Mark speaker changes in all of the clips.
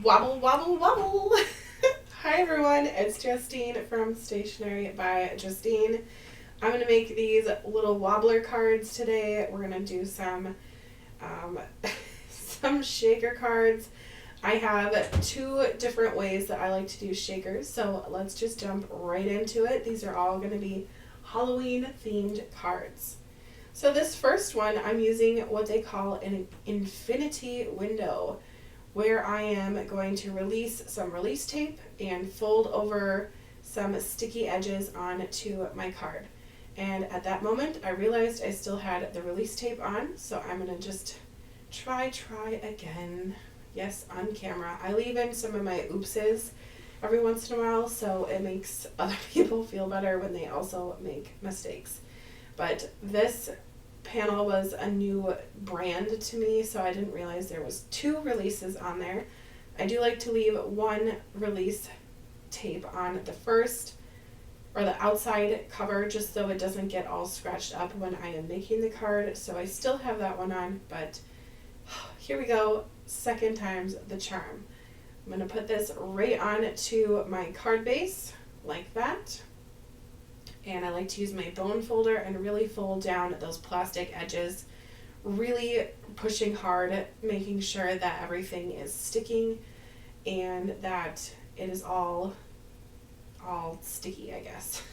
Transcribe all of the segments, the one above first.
Speaker 1: Wobble, wobble, wobble. Hi everyone, it's Justine from Stationery by Justine. I'm going to make these little wobbler cards today. We're going to do some some shaker cards. I have two different ways that I like to do shakers, so let's just jump right into it. These are all going to be Halloween themed cards. So this first one, I'm using what they call an infinity window, where I am going to release some release tape and fold over some sticky edges onto my card. And at that moment, I realized I still had the release tape on, so I'm going to just try again. Yes, on camera. I leave in some of my oopses every once in a while, so it makes other people feel better when they also make mistakes. But this panel was a new brand to me, so I didn't realize there was two releases on there. I do like to leave one release tape on the first or the outside cover just so it doesn't get all scratched up when I am making the card. So I still have that one on, but here we go. Second time's the charm. I'm going to put this right on to my card base like that. And I like to use my bone folder and really fold down those plastic edges, really pushing hard, making sure that everything is sticking and that it is all sticky, I guess.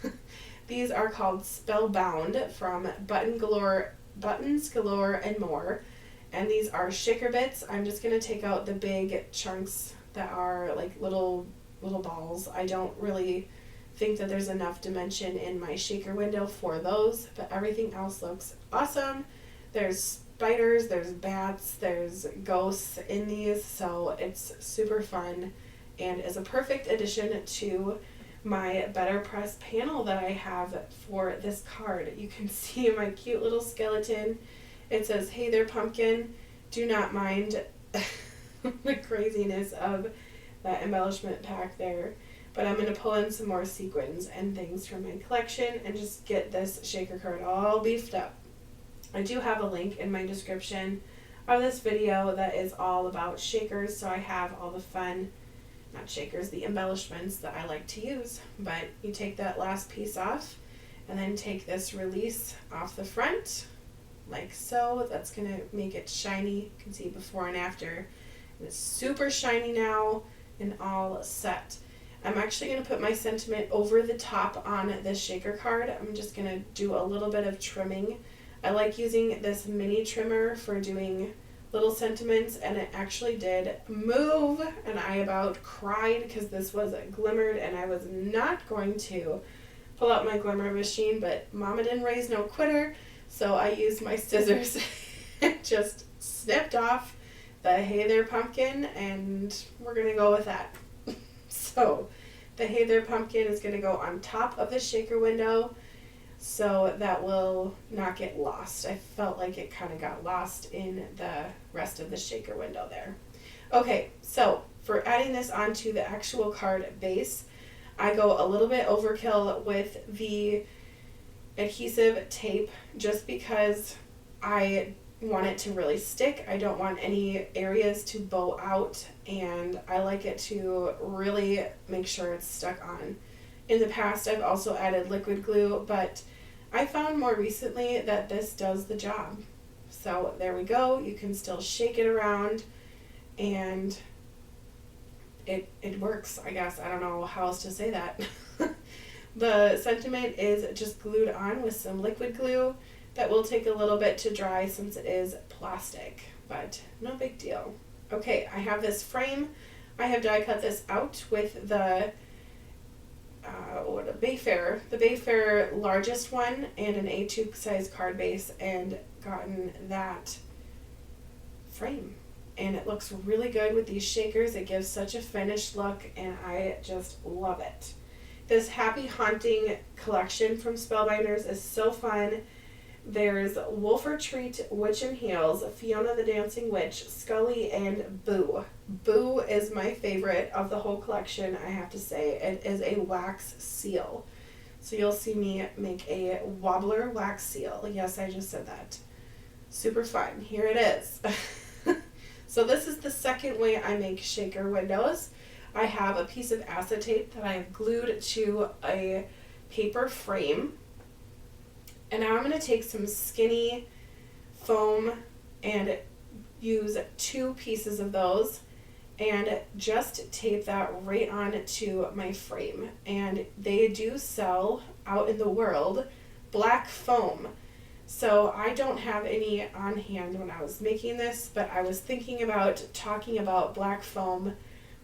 Speaker 1: These are called Spellbound from Buttons Galore and More. And these are shaker bits. I'm just going to take out the big chunks that are like little balls. I don't really think that there's enough dimension in my shaker window for those, but everything else looks awesome. There's spiders, there's bats, there's ghosts in these, so it's super fun and is a perfect addition to my BetterPress panel that I have for this card. You can see my cute little skeleton. It says, "Hey there, pumpkin. Do not mind the craziness of that embellishment pack there." But I'm going to pull in some more sequins and things from my collection and just get this shaker card all beefed up. I do have a link in my description of this video that is all about shakers, so I have all the fun, not shakers, the embellishments that I like to use. But you take that last piece off and then take this release off the front like so. That's going to make it shiny. You can see before and after. And it's super shiny now and all set. I'm actually going to put my sentiment over the top on this shaker card. I'm just going to do a little bit of trimming. I like using this mini trimmer for doing little sentiments, and it actually did move, and I about cried because this was glimmered, and I was not going to pull out my glimmer machine, but Mama didn't raise no quitter, so I used my scissors and just snipped off the "Hey there, pumpkin," and we're going to go with that. So the "Hey there, pumpkin" is going to go on top of the shaker window so that will not get lost. I felt like it kind of got lost in the rest of the shaker window there. Okay, so for adding this onto the actual card base, I go a little bit overkill with the adhesive tape just because I want it to really stick. I don't want any areas to bow out, and I like it to really make sure it's stuck on. In the past, I've also added liquid glue, but I found more recently that this does the job. So there we go. You can still shake it around, and it works, I guess. I don't know how else to say that. The sentiment is just glued on with some liquid glue. That will take a little bit to dry since it is plastic, but no big deal. Okay, I have this frame. I have die cut this out with the Bayfair largest one and an A2 size card base, and gotten that frame. And it looks really good with these shakers. It gives such a finished look, and I just love it. This Happy Haunting collection from Spellbinders is so fun. There's Wolfer Treat, Witch in Heels, Fiona the Dancing Witch, Scully, and Boo. Boo is my favorite of the whole collection, I have to say. It is a wax seal. So you'll see me make a wobbler wax seal. Yes, I just said that. Super fun. Here it is. So this is the second way I make shaker windows. I have a piece of acetate that I've glued to a paper frame. And now I'm going to take some skinny foam and use 2 pieces of those and just tape that right on to my frame. And they do sell out in the world black foam. So I don't have any on hand when I was making this, but I was thinking about talking about black foam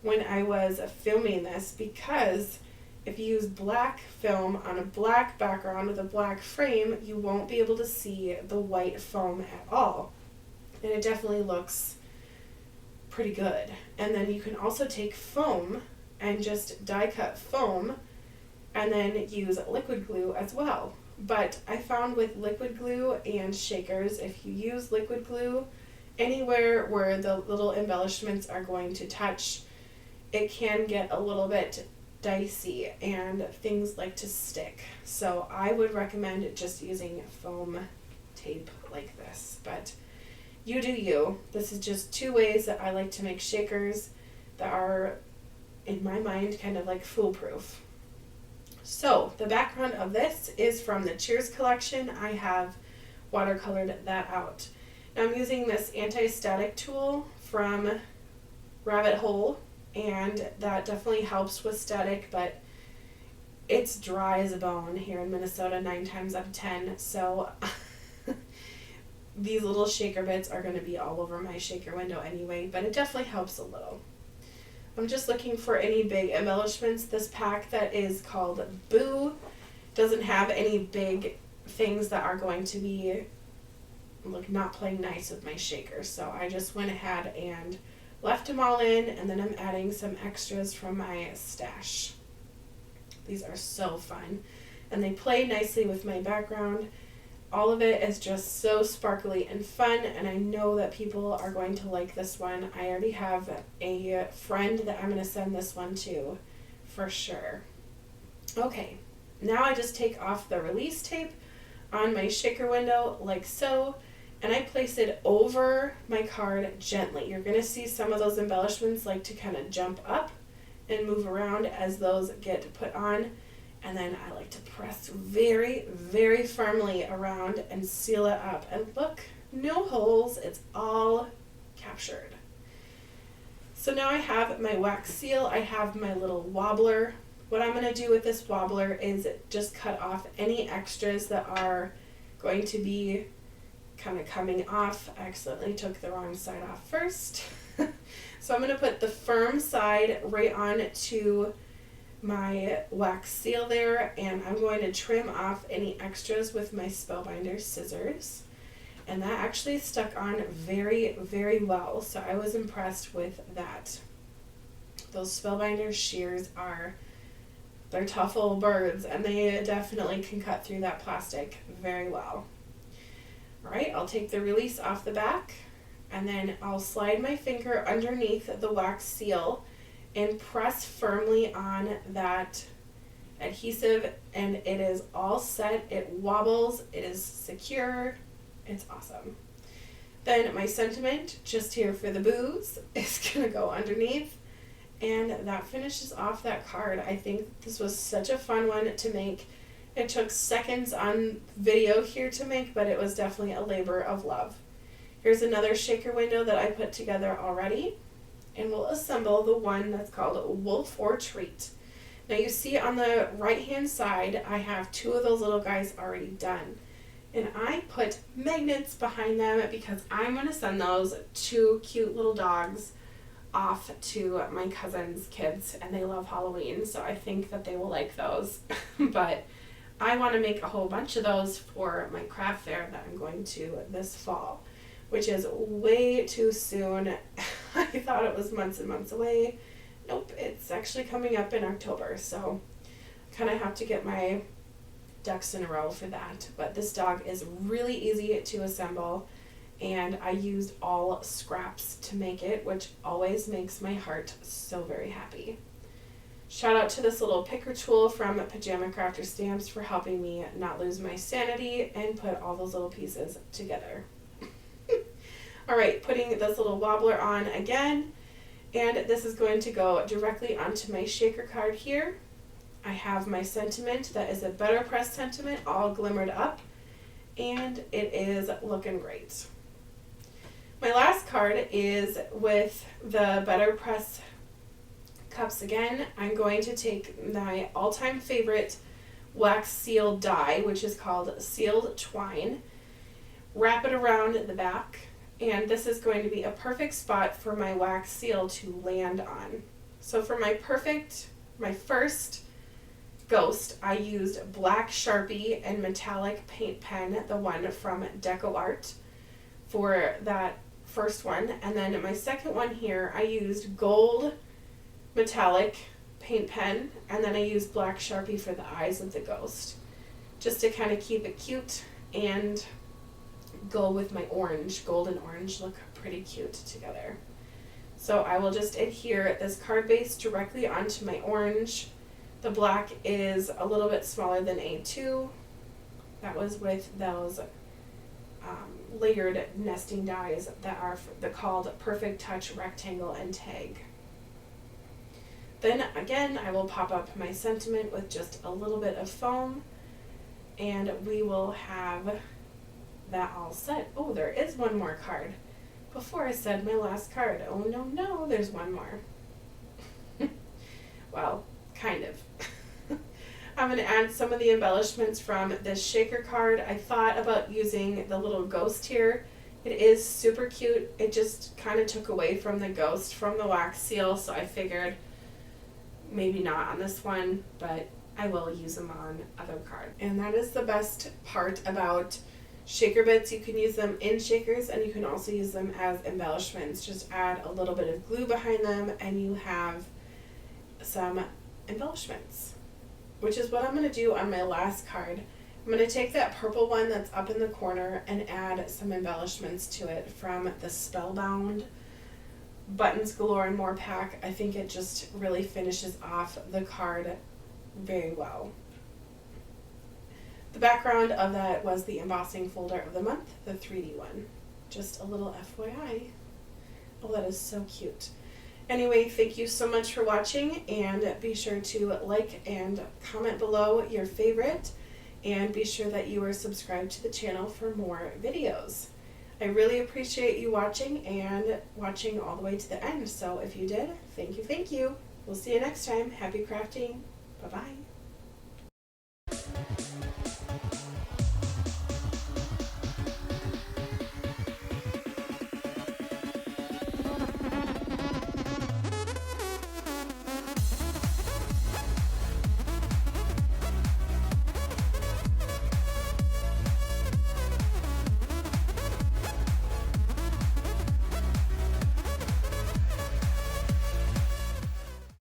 Speaker 1: when I was filming this, because if you use black film on a black background with a black frame, you won't be able to see the white foam at all. And it definitely looks pretty good. And then you can also take foam and just die cut foam and then use liquid glue as well. But I found with liquid glue and shakers, if you use liquid glue anywhere where the little embellishments are going to touch, it can get a little bit dicey and things like to stick. So I would recommend just using foam tape like this. But you do you. This is just 2 ways that I like to make shakers that are, in my mind, kind of like foolproof. So the background of this is from the Cheers collection. I have watercolored that out. Now I'm using this anti-static tool from Rabbit Hole, and that definitely helps with static, but it's dry as a bone here in Minnesota 9 times out of 10, so these little shaker bits are going to be all over my shaker window anyway, but it definitely helps a little. I'm just looking for any big embellishments. This pack that is called Boo doesn't have any big things that are going to be like not playing nice with my shaker, so I just went ahead and left them all in, and then I'm adding some extras from my stash. These are so fun, and they play nicely with my background. All of it is just so sparkly and fun, and I know that people are going to like this one. I already have a friend that I'm going to send this one to for sure. Okay, now I just take off the release tape on my shaker window like so, and I place it over my card gently. You're going to see some of those embellishments like to kind of jump up and move around as those get put on. And then I like to press very, very firmly around and seal it up. And look, no holes, it's all captured. So now I have my wax seal, I have my little wobbler. What I'm going to do with this wobbler is just cut off any extras that are going to be kind of coming off. I accidentally took the wrong side off first. So I'm going to put the firm side right on to my wax seal there, and I'm going to trim off any extras with my Spellbinder scissors. And that actually stuck on very, very well, so I was impressed with that. Those Spellbinder shears they're tough old birds, and they definitely can cut through that plastic very well. Alright, I'll take the release off the back, and then I'll slide my finger underneath the wax seal and press firmly on that adhesive, and it is all set. It wobbles, it is secure, it's awesome. Then my sentiment, just here for the booze, is gonna go underneath, and that finishes off that card. I think this was such a fun one to make. It took seconds on video here to make, but it was definitely a labor of love. Here's another shaker window that I put together already, and we'll assemble the one that's called Wolf or Treat. Now you see on the right hand side I have 2 of those little guys already done, and I put magnets behind them because I'm going to send those 2 cute little dogs off to my cousin's kids, and they love Halloween, so I think that they will like those. But I want to make a whole bunch of those for my craft fair that I'm going to this fall, which is way too soon. I thought it was months and months away. Nope, it's actually coming up in October, so kind of have to get my ducks in a row for that. But this dog is really easy to assemble, and I used all scraps to make it, which always makes my heart so very happy. Shout out to this little picker tool from Pajama Crafter Stamps for helping me not lose my sanity and put all those little pieces together. All right, putting this little wobbler on again, and this is going to go directly onto my shaker card here. I have my sentiment that is a BetterPress sentiment all glimmered up, and it is looking great. My last card is with the BetterPress cups again. I'm going to take my all-time favorite wax sealed die, which is called Sealed Twine, wrap it around the back, and this is going to be a perfect spot for my wax seal to land on. So for my first ghost, I used black Sharpie and metallic paint pen, the one from Deco Art, for that first one. And then my second one here, I used gold metallic paint pen, and then I used black Sharpie for the eyes of the ghost, just to kind of keep it cute and go with my orange. Gold and orange look pretty cute together. So I will just adhere this card base directly onto my orange. The black is a little bit smaller than A2. That was with those layered nesting dies that are called Perfect Touch, Rectangle, and Tag. Then again, I will pop up my sentiment with just a little bit of foam, and we will have that all set. Oh, there is one more card. Before I said my last card. Oh no, there's one more. Well, kind of. I'm going to add some of the embellishments from this shaker card. I thought about using the little ghost here. It is super cute. It just kind of took away from the ghost from the wax seal, so I figured maybe not on this one, but I will use them on other cards. And that is the best part about shaker bits. You can use them in shakers, and you can also use them as embellishments. Just add a little bit of glue behind them and you have some embellishments, which is what I'm going to do on my last card. I'm going to take that purple one that's up in the corner and add some embellishments to it from the Spellbound Buttons Galore and More pack. I think it just really finishes off the card very well. The background of that was the embossing folder of the month, the 3D one. Just a little FYI. Oh, that is so cute. Anyway, thank you so much for watching, and be sure to like and comment below your favorite, and be sure that you are subscribed to the channel for more videos. I really appreciate you watching and watching all the way to the end. So if you did, thank you. We'll see you next time. Happy crafting. Bye-bye.